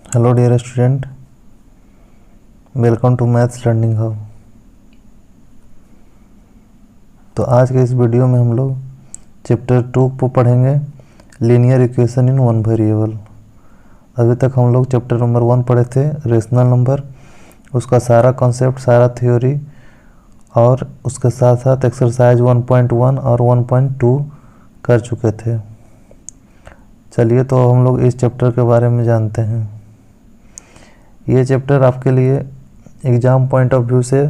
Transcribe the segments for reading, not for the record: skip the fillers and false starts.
Hello dear student, welcome to maths learning hub. तो आज के इस वीडियो में हम लोग चैप्टर 2 को पढ़ेंगे, linear equation in one variable. अभी तक हम लोग चैप्टर नंबर 1 पढ़े थे, रेशनल नंबर, उसका सारा कॉन्सेप्ट, सारा थ्योरी और उसके साथ साथ एक्सरसाइज 1.1 और 1.2 कर चुके थे। चलिए तो हम लोग इस चैप्टर के बारे में जानते हैं। ये चैप्टर आपके लिए एग्ज़ाम पॉइंट ऑफ व्यू से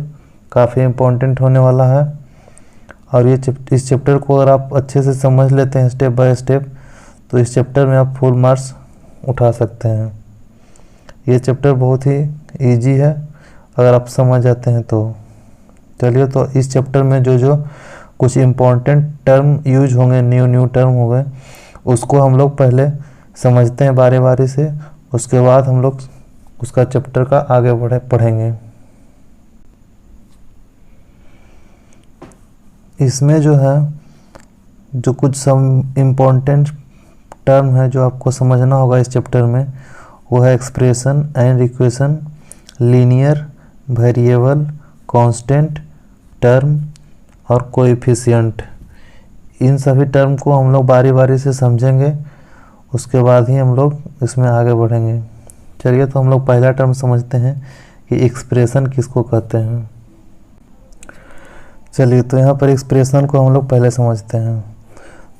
काफ़ी इम्पोर्टेंट होने वाला है और इस चैप्टर को अगर आप अच्छे से समझ लेते हैं स्टेप बाय स्टेप, तो इस चैप्टर में आप फुल मार्क्स उठा सकते हैं। ये चैप्टर बहुत ही इजी है अगर आप समझ जाते हैं तो। चलिए तो इस चैप्टर में जो कुछ इम्पोर्टेंट टर्म यूज होंगे, न्यू टर्म हो गए, उसको हम लोग पहले समझते हैं बारी बारी से, उसके बाद हम लोग उसका चैप्टर का आगे पढ़ेंगे। इसमें जो है जो कुछ सम इम्पोर्टेंट टर्म है जो आपको समझना होगा इस चैप्टर में, वो है expression and equation, linear, variable, constant, term और कोएफिशिएंट। इन सभी टर्म को हम लोग बारी बारी से समझेंगे, उसके बाद ही हम लोग इसमें आगे बढ़ेंगे। चलिए तो हम लोग पहला टर्म समझते हैं कि एक्सप्रेशन किसको कहते हैं। चलिए तो यहाँ पर एक्सप्रेशन को हम लोग पहले समझते हैं।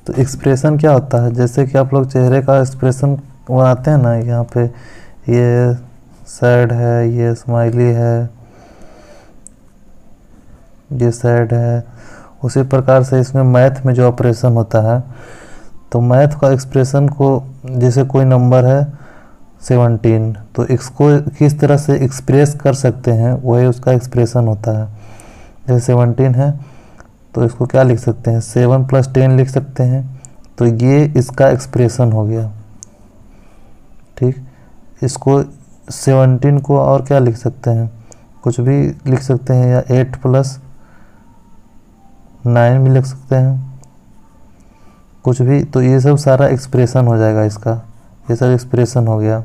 तो एक्सप्रेशन क्या होता है, जैसे कि आप लोग चेहरे का एक्सप्रेशन बनाते हैं ना, यहाँ पे ये सैड है, ये स्माइली है, ये सैड है, उसी प्रकार से इसमें मैथ में जो ऑपरेशन होता है, तो मैथ का एक्सप्रेशन को, जैसे कोई नंबर है 17, तो इसको किस तरह से एक्सप्रेस कर सकते हैं वही उसका एक्सप्रेशन होता है। जैसे 17 है तो इसको क्या लिख सकते हैं, 7 + 10 लिख सकते हैं, तो ये इसका एक्सप्रेशन हो गया। ठीक, इसको 17 को और क्या लिख सकते हैं, कुछ भी लिख सकते हैं, या 8 + 9 भी लिख सकते हैं, कुछ भी। तो ये सब सारा एक्सप्रेशन हो जाएगा इसका, ये सब एक्सप्रेशन हो गया।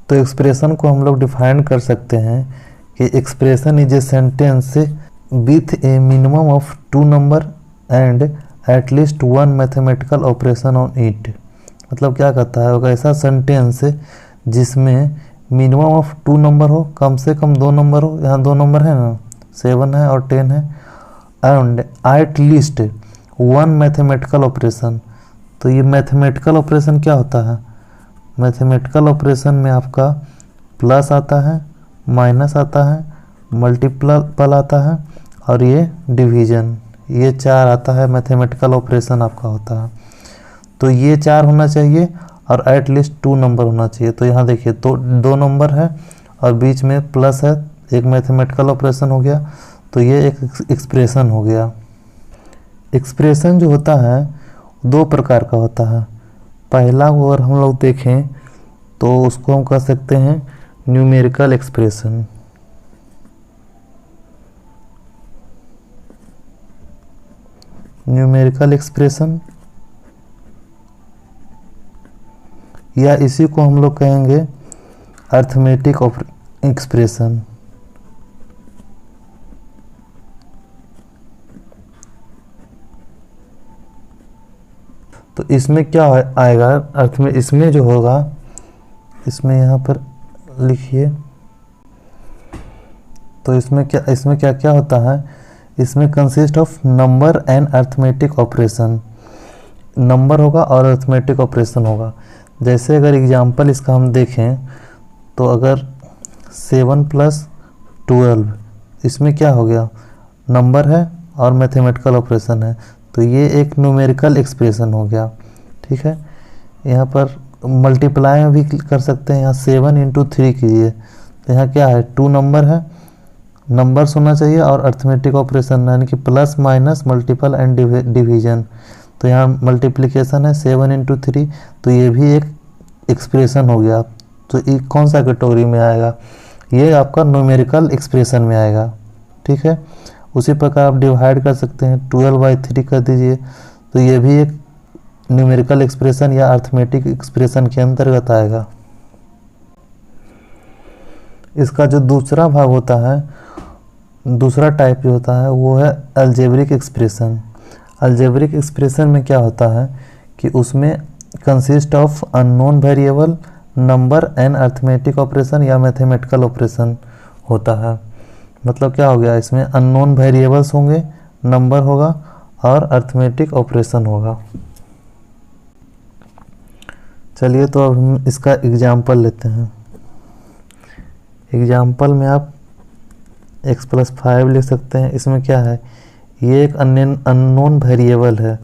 तो एक्सप्रेशन को हम लोग डिफाइन कर सकते हैं कि expression is a sentence with A minimum of 2 number and at least 1 mathematical operation on it. मतलब क्या कहता है, होगा ऐसा सेंटेंस जिसमें मिनिमम ऑफ 2 नंबर हो, कम से कम 2 नंबर हो, यहाँ 2 नंबर है ना, 7 है और 10 है, and at least 1 mathematical operation. तो ये मैथमेटिकल ऑपरेशन क्या होता है, मैथमेटिकल ऑपरेशन में आपका प्लस आता है, माइनस आता है, मल्टीपल आता है और ये डिवीजन, ये 4 आता है। मैथमेटिकल ऑपरेशन आपका होता है, तो ये 4 होना चाहिए और एट लीस्ट 2 नंबर होना चाहिए। तो यहाँ देखिए, तो 2 नंबर है और बीच में प्लस है, एक मैथमेटिकल ऑपरेशन हो गया, तो ये एक एक्सप्रेशन हो गया। एक्सप्रेशन जो होता है 2 प्रकार का होता है। पहला अगर हम लोग देखें तो उसको हम कह सकते हैं न्यूमेरिकल एक्सप्रेशन। न्यूमेरिकल एक्सप्रेशन, या इसी को हम लोग कहेंगे अर्थमेटिक एक्सप्रेशन। तो इसमें क्या आएगा अर्थ में, इसमें जो होगा, इसमें यहाँ पर लिखिए, तो इसमें क्या क्या होता है, इसमें consist of number and arithmetic operation. Number होगा और अर्थमेटिक ऑपरेशन होगा। जैसे अगर एग्जांपल इसका हम देखें तो अगर 7 + 12, इसमें क्या हो गया, नंबर है और मैथमेटिकल ऑपरेशन है, तो ये एक न्यूमेरिकल एक्सप्रेशन हो गया। ठीक है, यहाँ पर मल्टीप्लाई में भी कर सकते हैं, यहाँ 7 × 3 कीजिए, तो यहाँ क्या है, 2 नंबर है, नंबर्स होना चाहिए और अर्थमेटिक ऑपरेशन यानी कि plus minus multiple and division. तो यहाँ मल्टीप्लिकेशन है 7 × 3, तो ये भी एक एक्सप्रेशन हो गया। तो ये कौन सा कैटेगरी में आएगा, ये आपका न्यूमेरिकल एक्सप्रेशन में आएगा। ठीक है, उसी प्रकार आप डिवाइड कर सकते हैं, 12/3 कर दीजिए, तो ये भी एक न्यूमेरिकल एक्सप्रेशन या अर्थमेटिक एक्सप्रेशन के अंतर्गत आएगा। इसका जो दूसरा भाग होता है, दूसरा टाइप जो होता है वो है अलजेब्रिक एक्सप्रेशन। अलजेब्रिक एक्सप्रेशन में क्या होता है कि उसमें consist of unknown variable, number and arithmetic operation या मैथमेटिकल ऑपरेशन होता है। मतलब क्या हो गया, इसमें अननोन वेरिएबल्स होंगे, नंबर होगा और अर्थमेटिक ऑपरेशन होगा। चलिए तो अब हम इसका एग्जाम्पल लेते हैं। एग्जाम्पल में आप x+5 लिख सकते हैं। इसमें क्या है, ये एक अननोन वेरिएबल है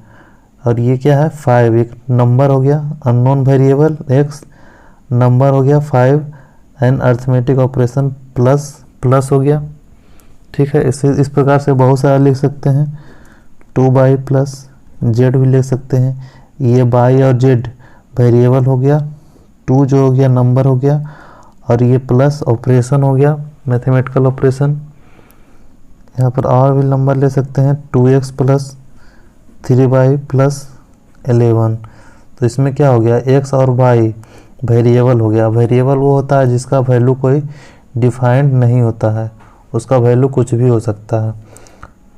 और ये क्या है 5, एक नंबर हो गया, अननोन वेरिएबल x, नंबर हो गया 5 एंड अर्थमेटिक ऑपरेशन प्लस हो गया। ठीक है, इस प्रकार से बहुत सारा लिख सकते हैं। 2y प्लस जेड भी लिख सकते हैं। ये y और z वेरिएबल हो गया, 2 जो हो गया नंबर हो गया और ये प्लस ऑपरेशन हो गया, मैथमेटिकल ऑपरेशन। यहाँ पर और भी नंबर ले सकते हैं, 2x प्लस 3y प्लस 11। तो इसमें क्या हो गया, x और y वेरिएबल हो गया। वेरिएबल वो होता है जिसका वैल्यू कोई डिफाइंड नहीं होता है, उसका वैल्यू कुछ भी हो सकता है।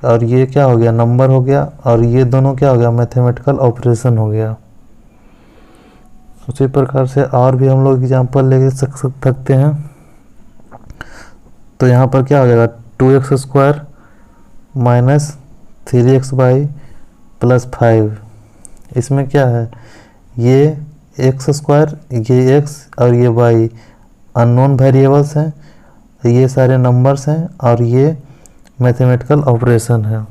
और ये क्या हो गया, नंबर हो गया और ये दोनों क्या हो गया, मैथमेटिकल ऑपरेशन हो गया। उसी प्रकार से और भी हम लोग एग्जांपल ले सकते हैं। तो यहाँ पर क्या हो जाएगा, 2x² माइनस 3xy प्लस 5। इसमें क्या है, ये x², ये x और ये y अननोन वेरिएबल्स हैं, ये सारे नंबर्स हैं और ये मैथमेटिकल ऑपरेशन है।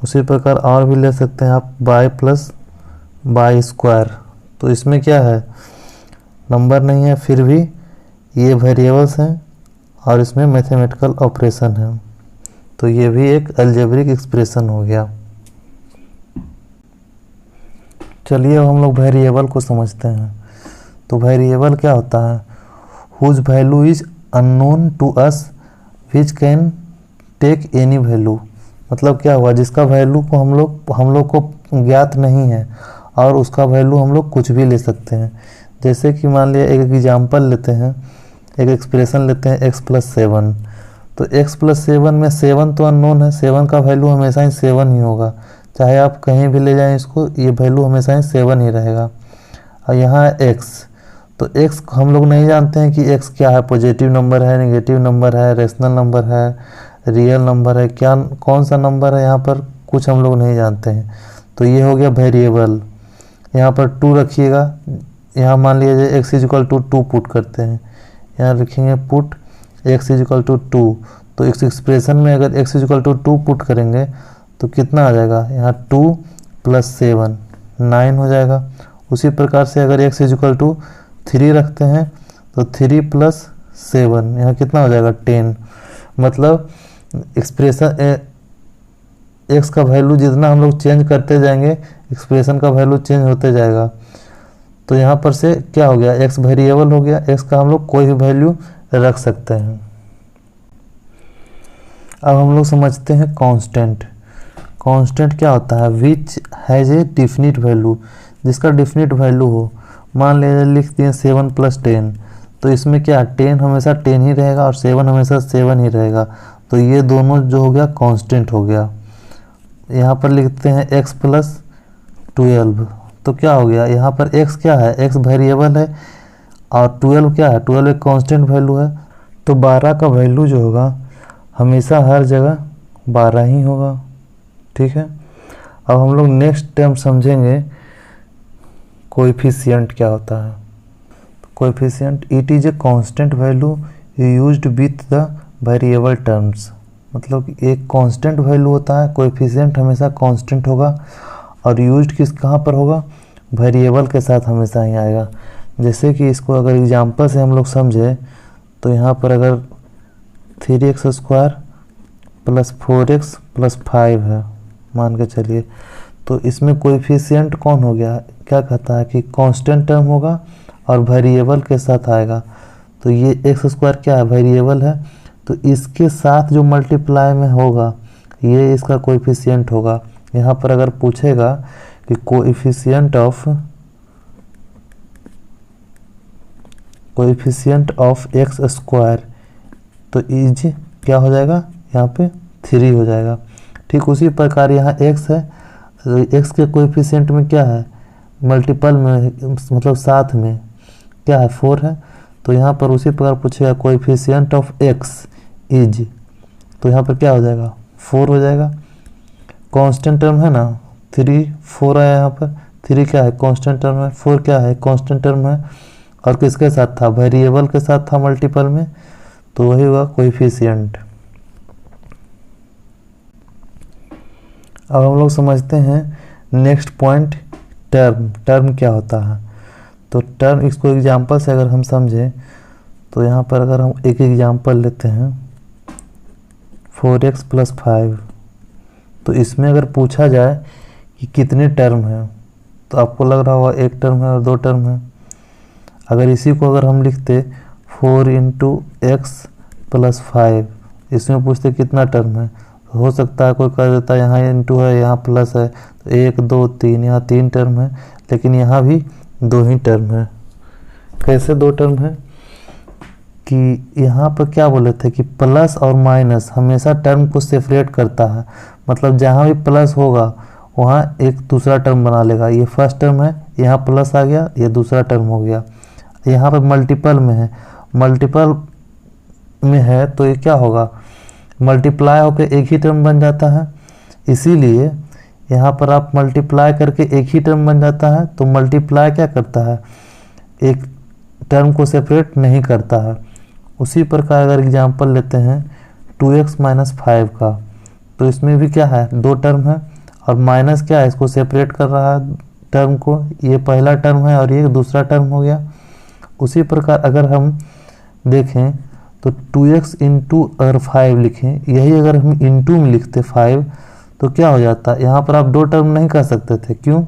उसी प्रकार और भी ले सकते हैं आप y प्लस y²। तो इसमें क्या है, नंबर नहीं है फिर भी ये वेरिएबल्स हैं और इसमें मैथमेटिकल ऑपरेशन है। तो ये भी एक अलजेब्रिक एक्सप्रेशन हो गया। चलिए अब हम लोग वेरिएबल को समझते हैं। तो वेरिएबल क्या होता है, whose value is unknown to us which can take any value. मतलब क्या हुआ, जिसका वैल्यू को हम लोग को ज्ञात नहीं है और उसका वैल्यू हम लोग कुछ भी ले सकते हैं। जैसे कि मान लिया एक एग्जांपल लेते हैं, एक एक्सप्रेशन लेते हैं x+7। तो x+7 में 7 तो अननोन है, 7 का वैल्यू हमेशा ही 7 ही होगा, चाहे आप कहीं भी ले जाएं इसको, ये वैल्यू हमेशा ही 7 ही रहेगा। और यहाँ है x, तो x हम लोग नहीं जानते हैं कि x क्या है, पॉजिटिव नंबर है, नेगेटिव नंबर है, रेशनल नंबर है, रियल नंबर है, क्या कौन सा नंबर है, यहाँ पर कुछ हम लोग नहीं जानते हैं। तो ये हो गया वेरिएबल। यहाँ पर 2 रखिएगा, यहाँ मान लीजिए x = 2 पुट करते हैं, यहाँ लिखेंगे पुट x = 2। तो इस एक्सप्रेशन में अगर x = 2 पुट करेंगे तो कितना आ जाएगा, यहाँ 2 + 7 9 हो जाएगा। उसी प्रकार से अगर x = 3 रखते हैं तो 3 + 7 यहाँ कितना हो जाएगा 10। मतलब एक्सप्रेशन x का वैल्यू जितना हम लोग चेंज करते जाएंगे, एक्सप्रेशन का वैल्यू चेंज होते जाएगा। तो यहाँ पर से क्या हो गया, x वेरिएबल हो गया, x का हम लोग कोई भी वैल्यू रख सकते हैं। अब हम लोग समझते हैं कांस्टेंट। कांस्टेंट क्या होता है, which has a definite value, जिसका डिफिनिट वैल्यू हो। मान लीजिए लिख दिए 7 + 10, तो इसमें क्या 10 हमेशा 10 ही रहेगा और 7 हमेशा 7 ही रहेगा। तो ये दोनों जो हो गया कांस्टेंट हो गया। यहाँ पर लिखते हैं x + 12, तो क्या हो गया, यहाँ पर x क्या है, x वेरिएबल है और 12 क्या है, 12 एक कांस्टेंट वैल्यू है। तो 12 का वैल्यू जो होगा हमेशा हर जगह 12 ही होगा। ठीक है, अब हम लोग नेक्स्ट टर्म समझेंगे कोएफिशिएंट क्या होता है। Coefficient, it is a constant value used with the variable terms. मतलब एक कांस्टेंट वैल्यू होता है, कोएफिशिएंट हमेशा कांस्टेंट होगा और यूज्ड कहाँ पर होगा, वेरिएबल के साथ हमेशा ही आएगा। जैसे कि इसको अगर एग्जांपल से हम लोग समझे तो यहाँ पर अगर 3x² + 4x + 5 है मान के चलिए, तो इसमें कोएफिशिएंट कौन हो गया, क्या कहता है कि कांस्टेंट टर्म होगा और वेरिएबल के साथ आएगा। तो ये x² क्या है, वेरिएबल है, तो इसके साथ जो मल्टीप्लाई में होगा ये इसका कोएफिशिएंट होगा। यहाँ पर अगर पूछेगा कि कोएफिशिएंट ऑफ एक्स स्क्वायर, तो इज क्या हो जाएगा, यहाँ पे 3 हो जाएगा। ठीक उसी प्रकार यहाँ x है, तो x के कोएफिशिएंट में क्या है, मल्टीपल में, मतलब साथ में क्या है, 4 है। तो यहाँ पर उसी प्रकार पूछेगा कोएफिशिएंट ऑफ x इज, तो यहाँ पर क्या हो जाएगा, 4 हो जाएगा। कांस्टेंट टर्म है ना, 3 4 आया यहाँ पर, 3 क्या है कांस्टेंट टर्म है, 4 क्या है कांस्टेंट टर्म है, और किसके साथ था, वेरिएबल के साथ था मल्टीपल में, तो वही हुआ कोएफिशिएंट। अब हम लोग समझते हैं नेक्स्ट पॉइंट, टर्म क्या होता है। तो टर्म, इसको एग्जांपल से अगर हम समझें तो यहाँ पर अगर हम एक एग्जांपल लेते हैं 4x + 5, तो इसमें अगर पूछा जाए कि कितने टर्म हैं, तो आपको लग रहा होगा एक टर्म है और 2 टर्म है। अगर इसी को अगर हम लिखते 4 × x + 5, इसमें पूछते कितना टर्म है, तो हो सकता है कोई कह देता है यहाँ इंटू है, यहाँ प्लस है, तो 1 2 3, यहाँ 3 टर्म है, लेकिन यहाँ भी 2 ही टर्म है। कैसे 2 टर्म है, कि यहाँ पर क्या बोले थे कि प्लस और माइनस हमेशा टर्म को सेपरेट करता है, मतलब जहाँ भी प्लस होगा वहाँ एक दूसरा टर्म बना लेगा। ये फर्स्ट टर्म है, यहाँ प्लस आ गया, ये दूसरा टर्म हो गया। यहाँ पर मल्टीपल में है, मल्टीपल में है तो ये क्या होगा, मल्टीप्लाई होकर एक ही टर्म बन जाता है। इसीलिए यहाँ पर आप मल्टीप्लाई करके एक ही टर्म बन जाता है, तो मल्टीप्लाई क्या करता है, एक टर्म को सेपरेट नहीं करता है। उसी प्रकार अगर एग्जांपल लेते हैं 2x - 5 का, तो इसमें भी क्या है, 2 टर्म है, और माइनस क्या है, इसको सेपरेट कर रहा है टर्म को, ये पहला टर्म है और ये दूसरा टर्म हो गया। उसी प्रकार अगर हम देखें तो 2x × 5 लिखें, यही अगर हम इंटू में लिखते 5, तो क्या हो जाता है, यहाँ पर आप 2 टर्म नहीं कर सकते थे। क्यों,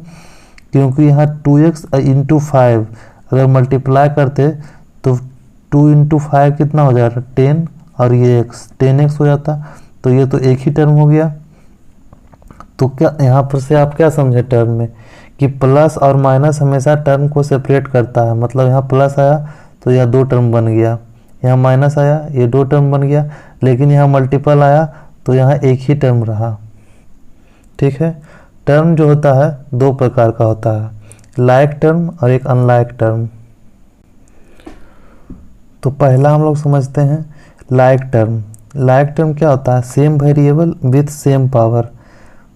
क्योंकि यहाँ 2x × 5 अगर मल्टीप्लाई करते तो 2 × 5 कितना हो जाएगा, 10, और ये x 10x हो जाता, तो ये तो एक ही टर्म हो गया। तो क्या यहाँ पर से आप क्या समझे टर्म में, कि प्लस और माइनस हमेशा टर्म को सेपरेट करता है, मतलब यहाँ प्लस आया तो यह 2 टर्म बन गया, यहाँ माइनस आया ये 2 टर्म बन गया, लेकिन यहाँ मल्टीपल आया तो यहाँ एक ही टर्म रहा। ठीक है, टर्म जो होता है 2 प्रकार का होता है, लाइक टर्म और एक अनलाइक टर्म। तो पहला हम लोग समझते हैं लाइक टर्म। लाइक टर्म क्या होता है, same variable with same power,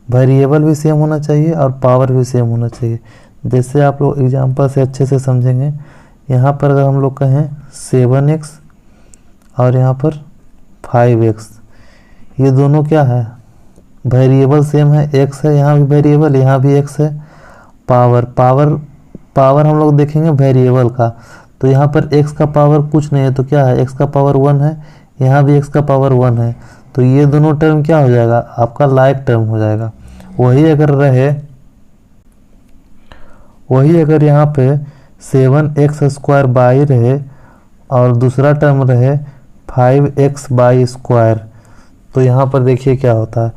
variable भी सेम होना चाहिए और पावर भी सेम होना चाहिए। जैसे आप लोग एग्जांपल से अच्छे से समझेंगे, यहाँ पर अगर हम लोग कहें 7x और यहाँ पर 5x, ये दोनों क्या है, वेरिएबल सेम है, x है, यहाँ भी वेरिएबल, यहाँ भी x है। पावर हम लोग देखेंगे वेरिएबल का, तो यहाँ पर x का पावर कुछ नहीं है, तो क्या है, x का पावर 1 है, यहाँ भी x का पावर 1 है, तो ये दोनों टर्म क्या हो जाएगा, आपका लाइक टर्म हो जाएगा। वही अगर यहाँ पे 7x² रहे और दूसरा टर्म रहे 5x², तो यहाँ पर देखिए क्या होता है,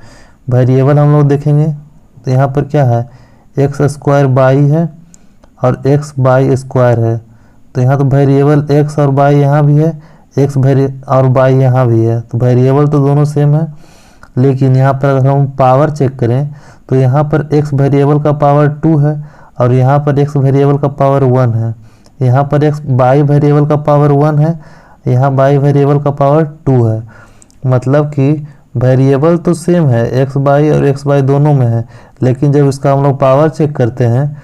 वेरिएबल हम लोग देखेंगे तो यहाँ पर क्या है, x² है और x/² है, तो यहाँ तो वेरिएबल x और y यहाँ भी है, x और y यहाँ भी है, तो वेरिएबल तो दोनों सेम है। लेकिन यहाँ पर अगर हम पावर चेक करें तो यहाँ पर x वेरिएबल का पावर 2 है और यहाँ पर x वेरिएबल का पावर 1 है, यहाँ पर y वेरिएबल का पावर 1 है, यहाँ y वेरिएबल का पावर 2 है। मतलब कि वेरिएबल तो सेम है, x/y और x/y दोनों में है, लेकिन जब इसका हम लोग पावर चेक करते हैं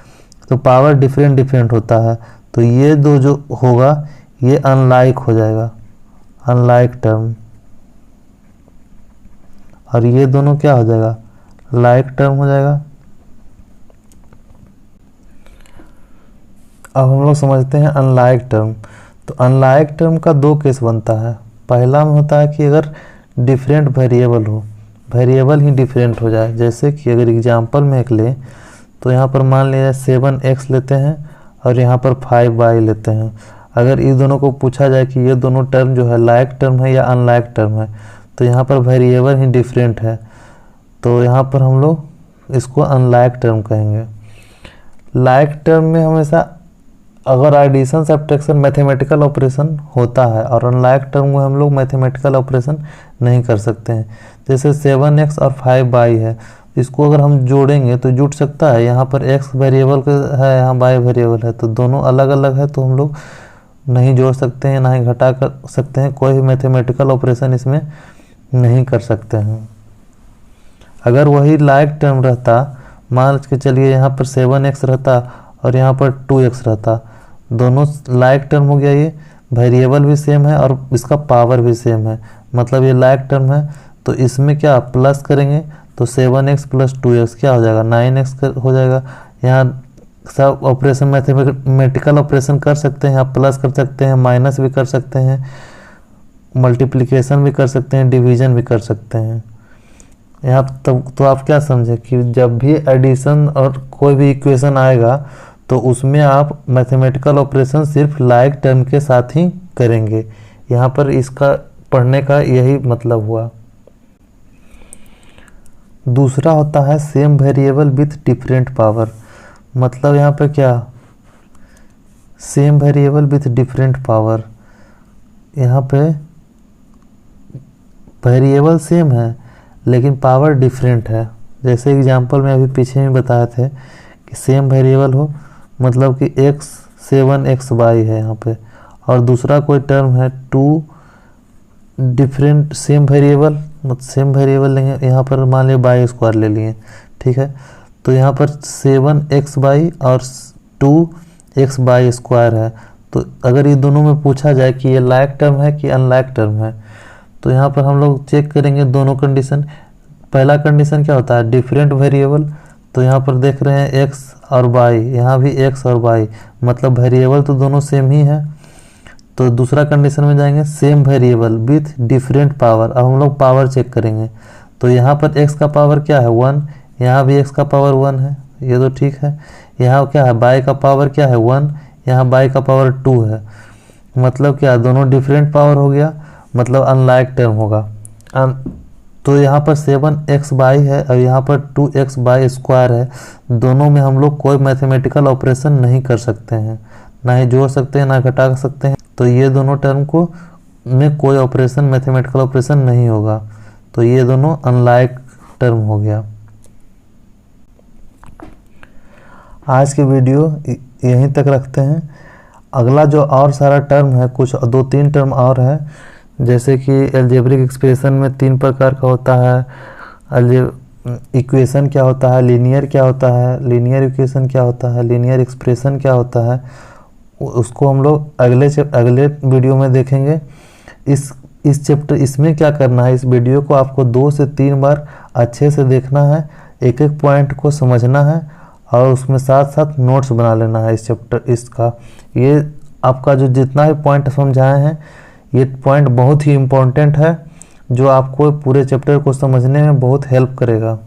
तो पावर डिफरेंट होता है। तो ये दो जो होगा ये अनलाइक हो जाएगा, अनलाइक टर्म, और ये दोनों क्या हो जाएगा, लाइक टर्म हो जाएगा। अब हम लोग समझते हैं अनलाइक टर्म। तो अनलाइक टर्म का 2 केस बनता है। पहला में होता है कि अगर डिफरेंट वेरिएबल हो, वेरिएबल ही डिफरेंट हो जाए। जैसे कि अगर एग्जांपल में एक ले तो यहाँ पर मान लीजिए 7x लेते हैं और यहाँ पर 5y लेते हैं। अगर इस दोनों को पूछा जाए कि ये दोनों टर्म जो है लाइक टर्म है या अनलाइक टर्म है, तो यहाँ पर वेरिएबल ही डिफरेंट है, तो यहाँ पर हम लोग इसको अनलाइक टर्म कहेंगे। लाइक टर्म में हमेशा अगर एडिशन सब्ट्रैक्शन मैथमेटिकल ऑपरेशन होता है और अनलाइक टर्म में हम लोग मैथमेटिकल ऑपरेशन नहीं कर सकते हैं। जैसे 7x और 5y है, इसको अगर हम जोड़ेंगे तो जुड़ सकता है। यहाँ पर x वेरिएबल है, यहाँ y वेरिएबल है, तो दोनों अलग अलग है, तो हम लोग नहीं जोड़ सकते हैं, ना ही घटा कर सकते हैं, कोई भी मैथमेटिकल ऑपरेशन इसमें नहीं कर सकते हैं। अगर वही लाइक टर्म रहता, मान के चलिए यहाँ पर 7x रहता और यहाँ पर 2x रहता, दोनों लाइक टर्म हो गया, ये वेरिएबल भी सेम है और इसका पावर भी सेम है, मतलब ये लाइक टर्म है। तो इसमें क्या प्लस करेंगे तो 7x प्लस 2x क्या हो जाएगा, 9x हो जाएगा। यहाँ सब ऑपरेशन मैथमेटिकल ऑपरेशन कर सकते हैं, आप प्लस कर सकते हैं, माइनस भी कर सकते हैं, मल्टीप्लिकेशन भी कर सकते हैं, डिवीजन भी कर सकते हैं। यहाँ तो आप क्या समझे कि जब भी एडिशन और कोई भी इक्वेशन आएगा तो उसमें आप मैथमेटिकल ऑपरेशन सिर्फ लाइक टर्म के साथ ही करेंगे। यहाँ पर इसका पढ़ने का यही मतलब हुआ। दूसरा होता है same variable with different power, मतलब यहाँ पे क्या same variable with different power, यहाँ पे वेरिएबल सेम है लेकिन पावर डिफरेंट है। जैसे एग्जांपल में अभी पीछे में बताए थे कि सेम वेरिएबल हो, मतलब कि x 7xy है यहाँ पे, और दूसरा कोई टर्म है 2 डिफरेंट सेम वेरिएबल, मतलब सेम वेरिएबल लेंगे, यहाँ पर मान लिया बाई स्क्वायर ले लिए, ठीक है। तो यहाँ पर 7xy और 2xy स्क्वायर है। तो अगर ये दोनों में पूछा जाए कि ये लाइक टर्म है कि अनलाइक टर्म है, तो यहाँ पर हम लोग चेक करेंगे दोनों कंडीशन। पहला कंडीशन क्या होता है, डिफरेंट वेरिएबल, तो यहाँ पर देख रहे हैं x और y, यहाँ भी x और y, मतलब वेरिएबल तो दोनों सेम ही है। तो दूसरा कंडीशन में जाएंगे same variable with different power. अब हम लोग पावर चेक करेंगे, तो यहाँ पर x का पावर क्या है 1, यहाँ भी x का पावर 1 है, ये तो ठीक है। यहाँ क्या है y का पावर क्या है 1, यहाँ y का पावर 2 है, मतलब क्या दोनों डिफरेंट पावर हो गया, मतलब अनलाइक टर्म होगा। तो यहाँ पर 7xy है और यहाँ पर 2xy स्क्वायर है, दोनों में हम लोग कोई मैथमेटिकल ऑपरेशन नहीं कर सकते हैं, ना ही जोड़ सकते हैं ना घटा सकते हैं। तो ये दोनों टर्म को में कोई ऑपरेशन मैथमेटिकल ऑपरेशन नहीं होगा, तो ये दोनों अनलाइक टर्म हो गया। आज की वीडियो यहीं तक रखते हैं। अगला जो और सारा टर्म है, कुछ 2-3 टर्म और है, जैसे कि अलजेब्रिक एक्सप्रेशन में 3 प्रकार का होता है। इक्वेशन क्या होता है, लीनियर क्या होता है, लीनियर इक्वेशन क्या होता है, लीनियर एक्सप्रेशन क्या होता है, उसको हम लोग अगले वीडियो में देखेंगे। इस चैप्टर इसमें क्या करना है, इस वीडियो को आपको 2 से 3 बार अच्छे से देखना है, एक एक पॉइंट को समझना है और उसमें साथ साथ नोट्स बना लेना है इस चैप्टर इसका। ये आपका जो जितना भी पॉइंट समझाए हैं, ये पॉइंट बहुत ही इम्पोर्टेंट है, जो आपको पूरे चैप्टर को समझने में बहुत हेल्प करेगा।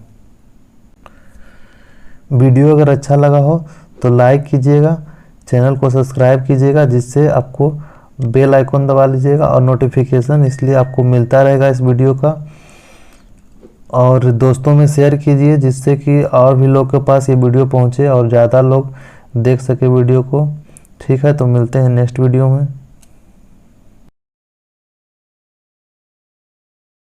वीडियो अगर अच्छा लगा हो तो लाइक कीजिएगा, चैनल को सब्सक्राइब कीजिएगा, जिससे आपको बेल आइकॉन दबा लीजिएगा और नोटिफिकेशन इसलिए आपको मिलता रहेगा इस वीडियो का। और दोस्तों में शेयर कीजिए, जिससे कि और भी लोग के पास ये वीडियो पहुंचे और ज़्यादा लोग देख सके वीडियो को। ठीक है, तो मिलते हैं नेक्स्ट वीडियो में।